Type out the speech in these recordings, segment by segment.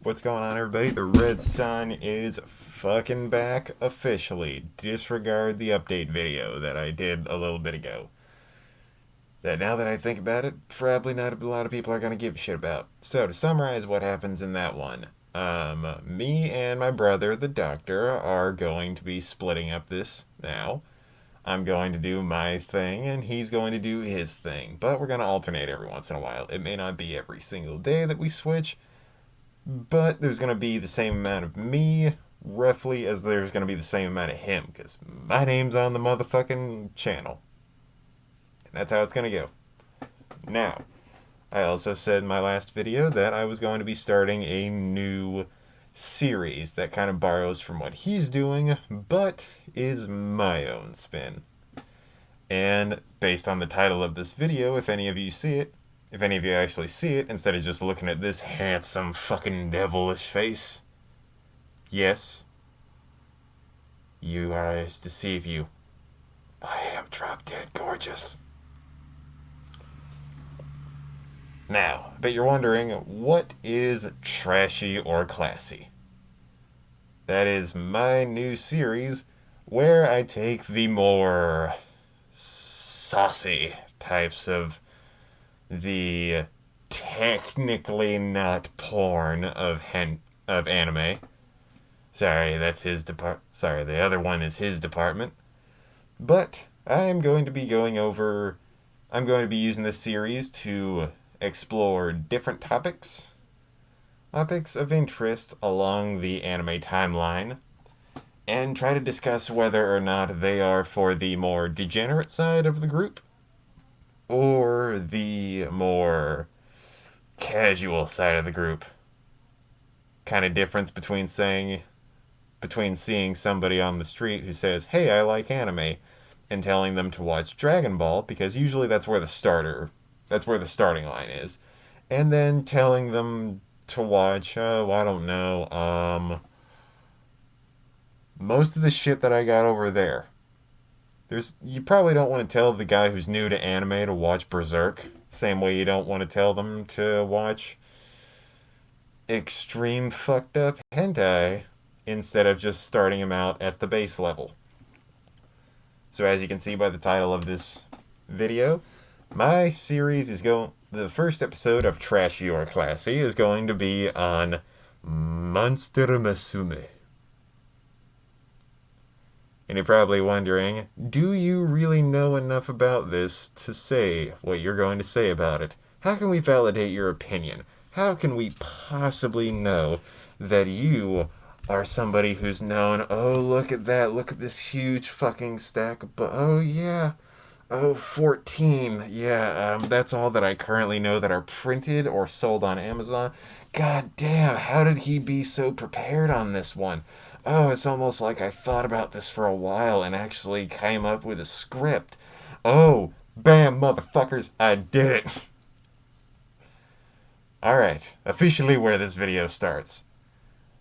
What's going on, everybody? The Red Sun is fucking back officially. Disregard the update video that I did a little bit ago. That now that I think about it, probably not a lot of people are going to give a shit about. So, to summarize what happens in that one, me and my brother, the doctor, are going to be splitting up this now. I'm going to do my thing, and he's going to do his thing. But we're going to alternate every once in a while. It may not be every single day that we switch, but there's going to be the same amount of me, roughly, as there's going to be the same amount of him, because my name's on the motherfucking channel. And that's how it's going to go. Now, I also said in my last video that I was going to be starting a new series that kind of borrows from what he's doing, but is my own spin. And based on the title of this video, if any of you see it, if any of you actually see it, instead of just looking at this handsome fucking devilish face, yes, you eyes deceive you. I am drop dead gorgeous. Now, but you're wondering, what is trashy or classy? That is my new series where I take the more saucy types of the technically not porn of anime. Sorry, that's his Sorry, the other one is his department. But I'm going to be I'm going to be using this series to explore different topics of interest along the anime timeline, and try to discuss whether or not they are for the more degenerate side of the group or the more casual side of the group. Kind of difference between seeing somebody on the street who says, "Hey, I like anime," and telling them to watch Dragon Ball, because usually that's where the starting line is, and then telling them to watch, I don't know, most of the shit that I got over there. You probably don't want to tell the guy who's new to anime to watch Berserk, same way you don't want to tell them to watch extreme fucked up hentai instead of just starting him out at the base level. So as you can see by the title of this video, my series the first episode of Trashy or Classy is going to be on Monster Musume. And you're probably wondering, do you really know enough about this to say what you're going to say about it? How can we validate your opinion? How can we possibly know that you are somebody who's known, oh, look at that, look at this huge fucking stack of oh, yeah, oh, 14, yeah, that's all that I currently know that are printed or sold on Amazon. God damn, how did he be so prepared on this one? Oh, it's almost like I thought about this for a while and actually came up with a script. Oh, bam, motherfuckers, I did it. Alright, officially where this video starts.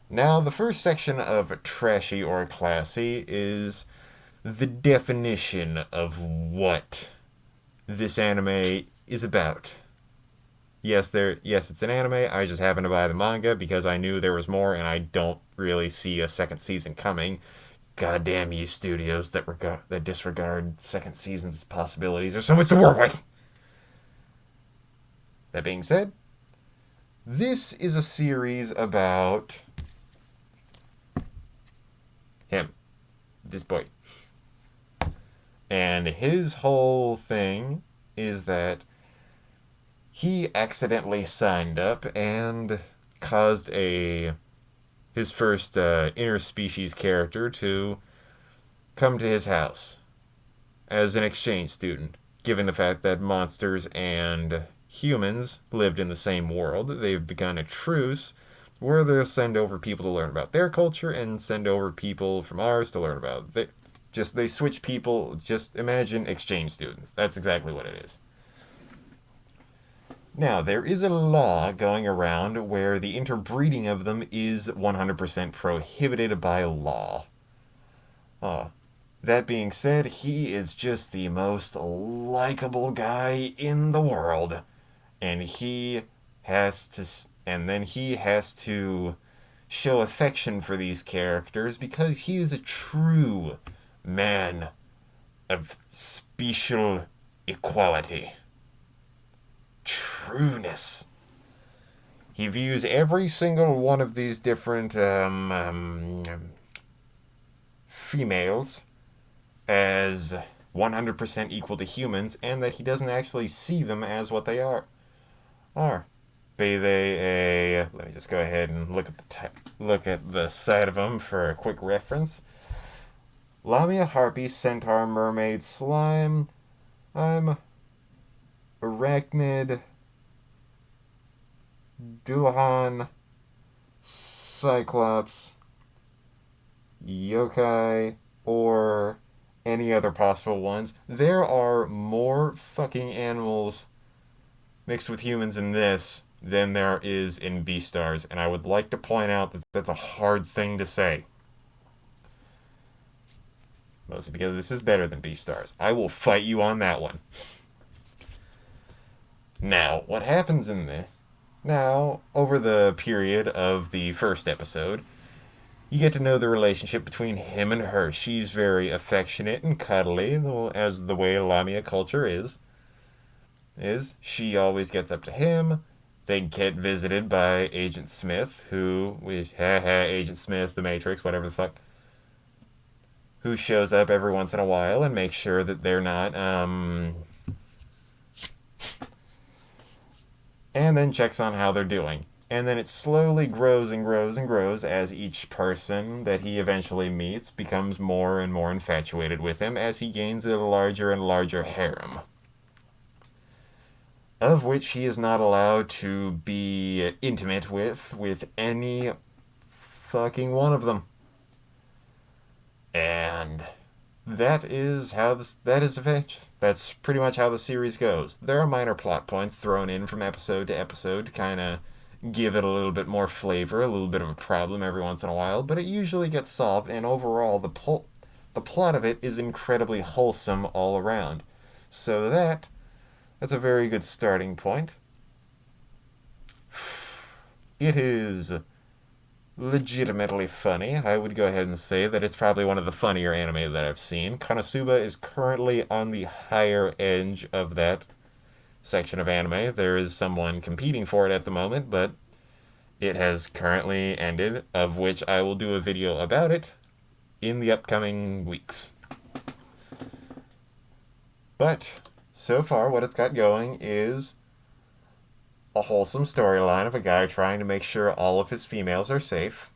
Now, the first section of Trashy or Classy is the definition of what this anime is about. Yes, it's an anime. I just happened to buy the manga because I knew there was more, and I don't really see a second season coming. Goddamn you studios that disregard second season's possibilities. There's so much to work with. That being said, this is a series about him, this boy. And his whole thing is that he accidentally signed up and caused his first interspecies character to come to his house as an exchange student. Given the fact that monsters and humans lived in the same world, they've begun a truce where they'll send over people to learn about their culture and send over people from ours to learn about they switch people. Just imagine exchange students. That's exactly what it is. Now, there is a law going around where the interbreeding of them is 100% prohibited by law. That being said, he is just the most likable guy in the world. And he has to and then he has to show affection for these characters because he is a true man of special equality. Trueness. He views every single one of these different females as 100% equal to humans, and that he doesn't actually see them as what they are. Be they a, let me just go ahead and look at the side of them for a quick reference. Lamia, harpy, centaur, mermaid, slime, arachnid, Dullahan, cyclops, yokai, or any other possible ones. There are more fucking animals mixed with humans in this than there is in Beastars, and I would like to point out that that's a hard thing to say. Mostly because this is better than Beastars. I will fight you on that one. Now, what happens in this? Now, over the period of the first episode, you get to know the relationship between him and her. She's very affectionate and cuddly, as the way Lamia culture is. She always gets up to him. They get visited by Agent Smith, who is Agent Smith, the Matrix, whatever the fuck, who shows up every once in a while and makes sure that they're not and then checks on how they're doing. And then it slowly grows and grows and grows as each person that he eventually meets becomes more and more infatuated with him as he gains a larger and larger harem, of which he is not allowed to be intimate with any fucking one of them. And that's pretty much how the series goes. There are minor plot points thrown in from episode to episode to kind of give it a little bit more flavor, a little bit of a problem every once in a while, but it usually gets solved, and overall the plot of it is incredibly wholesome all around. So that's a very good starting point. It is legitimately funny. I would go ahead and say that it's probably one of the funnier anime that I've seen. Konosuba is currently on the higher edge of that section of anime. There is someone competing for it at the moment, but it has currently ended, of which I will do a video about it in the upcoming weeks. But so far, what it's got going is a wholesome storyline of a guy trying to make sure all of his females are safe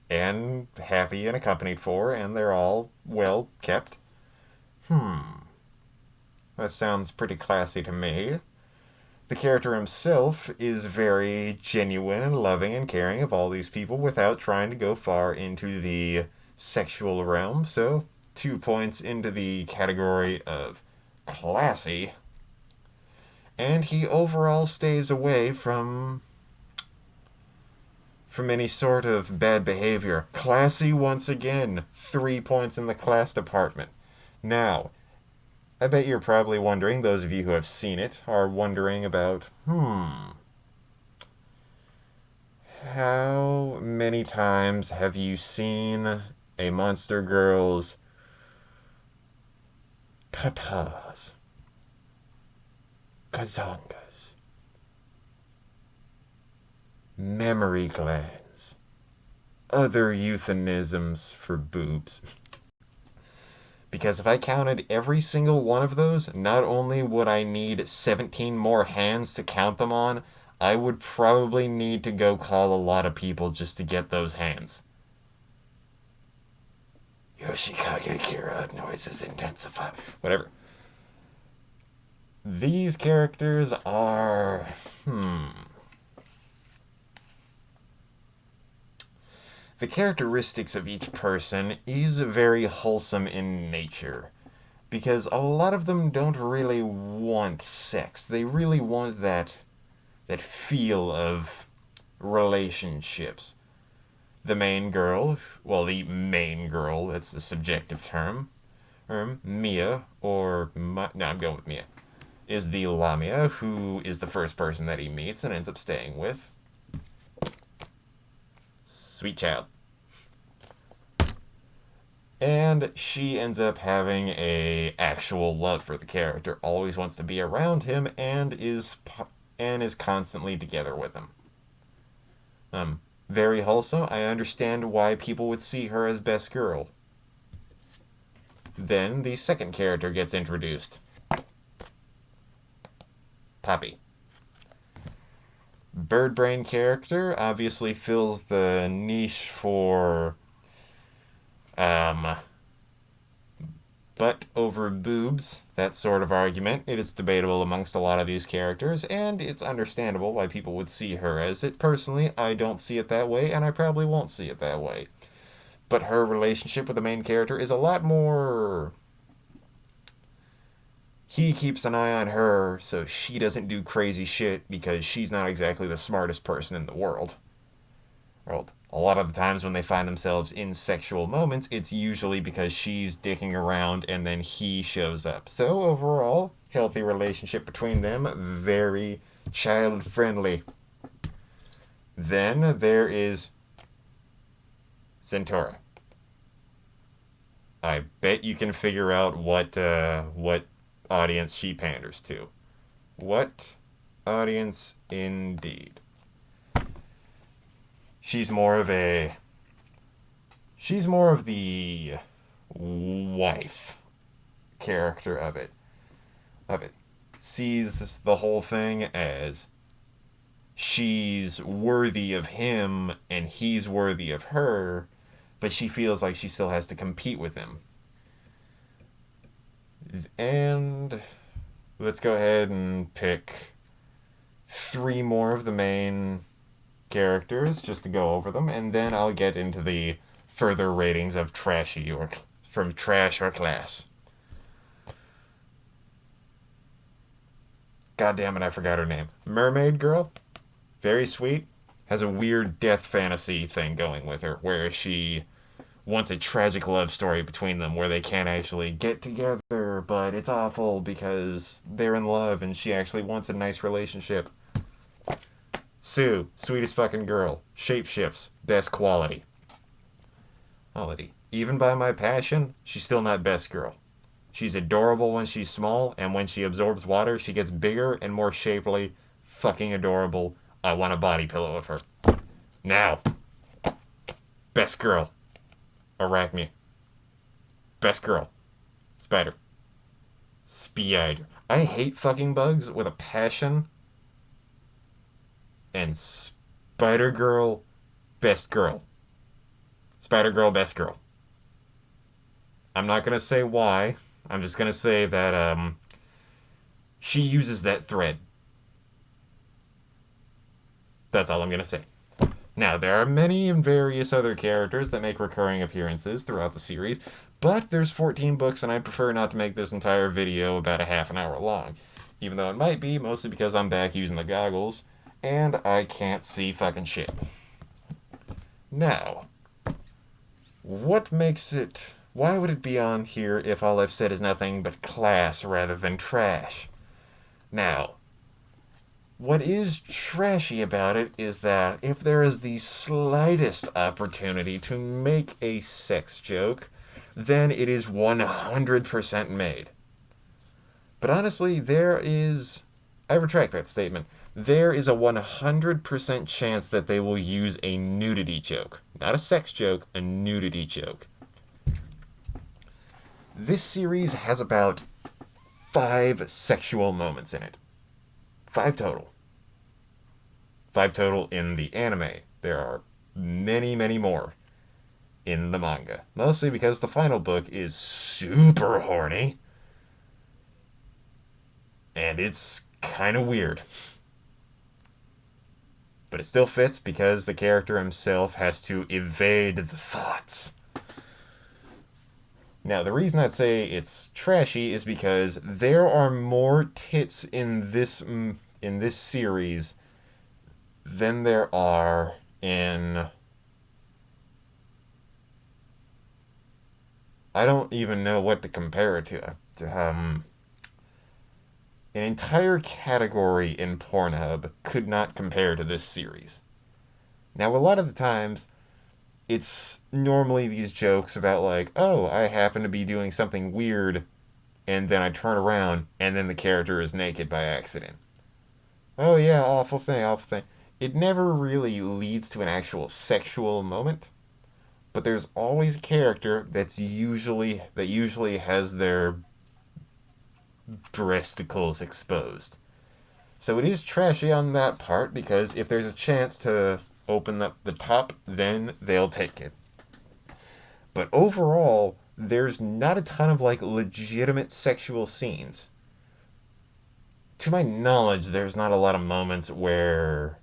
and happy and accompanied for, and they're all well kept. That sounds pretty classy to me. The character himself is very genuine and loving and caring of all these people without trying to go far into the sexual realm, so 2 points into the category of classy. And he overall stays away from any sort of bad behavior. Classy once again. 3 points in the class department. Now, I bet you're probably wondering, those of you who have seen it are wondering about, how many times have you seen a Monster Girl's katas, kazangas, memory glands, other euphemisms for boobs? Because if I counted every single one of those, not only would I need 17 more hands to count them on, I would probably need to go call a lot of people just to get those hands. Yoshikage Kira, noises intensify. Whatever. These characters are... The characteristics of each person is very wholesome in nature, because a lot of them don't really want sex. They really want that feel of relationships. The main girl, that's the subjective term, Mia, I'm going with Mia, is the Lamia, who is the first person that he meets and ends up staying with. Sweet child. And she ends up having a actual love for the character, always wants to be around him, and is constantly together with him. Very wholesome. I understand why people would see her as best girl. Then the second character gets introduced. Poppy. Bird brain character obviously fills the niche for butt over boobs, that sort of argument. It is debatable amongst a lot of these characters, and it's understandable why people would see her as it. Personally, I don't see it that way, and I probably won't see it that way. But her relationship with the main character is a lot more. He keeps an eye on her so she doesn't do crazy shit because she's not exactly the smartest person in the world. Well, a lot of the times when they find themselves in sexual moments, it's usually because she's dicking around and then he shows up. So, overall, healthy relationship between them, very child friendly. Then there is Centaura. I bet you can figure out what audience she panders to. What audience indeed? She's more of the wife character of it. Sees the whole thing as she's worthy of him and he's worthy of her, but she feels like she still has to compete with him. And let's go ahead and pick 3 more of the main characters just to go over them, and then I'll get into the further ratings of Trashy or from trash or class. God damn it, I forgot her name. Mermaid Girl. Very sweet. Has a weird death fantasy thing going with her, where she wants a tragic love story between them where they can't actually get together, but it's awful because they're in love and she actually wants a nice relationship. Sue, sweetest fucking girl. Shapeshifts, best quality. Even by my passion, she's still not best girl. She's adorable when she's small, and when she absorbs water, she gets bigger and more shapely. Fucking adorable. I want a body pillow of her. Now. Best girl. Arachne. Best girl. Spider. Spider. I hate fucking bugs with a passion. And Spider Girl, best girl. Spider Girl, best girl. I'm not gonna say why. I'm just gonna say that she uses that thread. That's all I'm gonna say. Now, there are many and various other characters that make recurring appearances throughout the series, but there's 14 books, and I prefer not to make this entire video about a half an hour long. Even though it might be, mostly because I'm back using the goggles, and I can't see fucking shit. Now, what makes it... Why would it be on here if all I've said is nothing but class rather than trash? Now, what is trashy about it is that if there is the slightest opportunity to make a sex joke, then it is 100% made. But honestly, I retract that statement. There is a 100% chance that they will use a nudity joke. Not a sex joke, a nudity joke. This series has about 5 sexual moments in it. 5 total. 5 total in the anime. There are many, many more in the manga. Mostly because the final book is super horny. And it's kind of weird. But it still fits because the character himself has to evade the thoughts. Now, the reason I'd say it's trashy is because there are more tits in this series than there are in... I don't even know what to compare it to. An entire category in Pornhub could not compare to this series. Now, a lot of the times, it's normally these jokes about, like, oh, I happen to be doing something weird, and then I turn around, and then the character is naked by accident. Oh, yeah, awful thing, awful thing. It never really leads to an actual sexual moment, but there's always a character that usually has their breasticles exposed. So it is trashy on that part, because if there's a chance to open up the top, then they'll take it. But overall, there's not a ton of like legitimate sexual scenes. To my knowledge, there's not a lot of moments where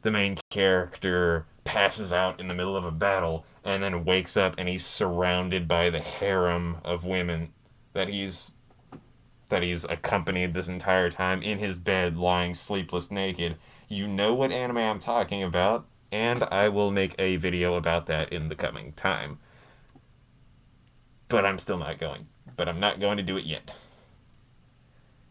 the main character passes out in the middle of a battle and then wakes up and he's surrounded by the harem of women that he's accompanied this entire time in his bed, lying sleepless naked. You know what anime I'm talking about, and I will make a video about that in the coming time. But I'm still not going. But I'm not going to do it yet.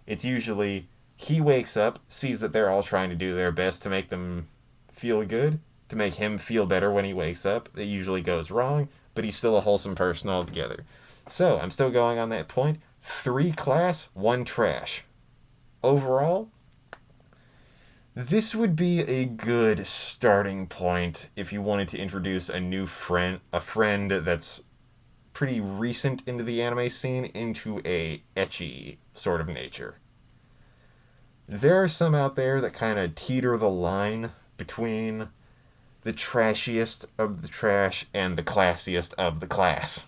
It's usually he wakes up, sees that they're all trying to do their best to make them feel good, to make him feel better when he wakes up. It usually goes wrong, but he's still a wholesome person altogether. So, I'm still going on that point. 3 class, 1 trash. Overall, this would be a good starting point if you wanted to introduce a friend that's pretty recent into the anime scene, into a ecchi sort of nature. There are some out there that kind of teeter the line between the trashiest of the trash and the classiest of the class.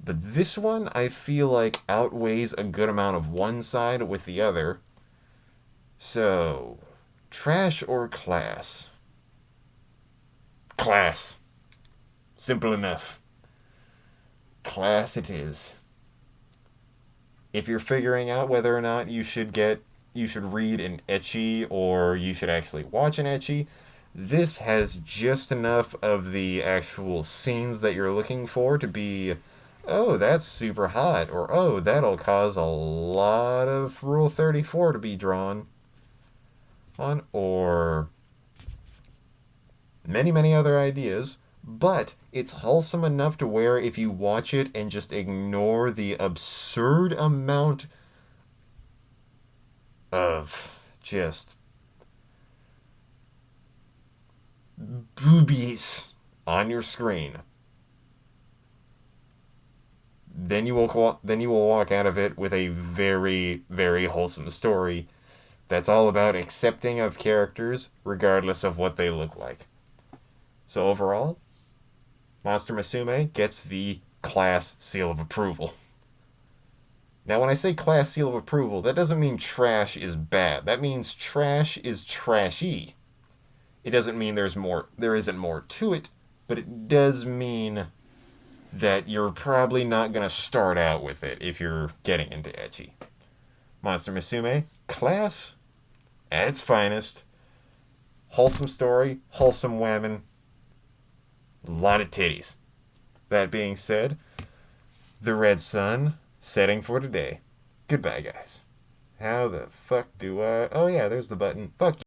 But this one, I feel like, outweighs a good amount of one side with the other. So, trash or class? Class. Simple enough. Class it is. If you're figuring out whether or not you should read an ecchi or you should actually watch an ecchi, this has just enough of the actual scenes that you're looking for to be, oh, that's super hot, or oh, that'll cause a lot of Rule 34 to be drawn on, or many, many other ideas. But it's wholesome enough to where if you watch it and just ignore the absurd amount of just boobies on your screen, then you will walk out of it with a very, very wholesome story that's all about accepting of characters regardless of what they look like. So overall, Monster Musume gets the class seal of approval. Now, when I say class seal of approval, that doesn't mean trash is bad. That means trash is trashy. It doesn't mean there isn't more to it, but it does mean that you're probably not going to start out with it if you're getting into ecchi. Monster Musume, class at its finest. Wholesome story, wholesome women, a lot of titties. That being said, the red sun setting for today. Goodbye, guys. How the fuck do I... Oh, yeah, there's the button. Fuck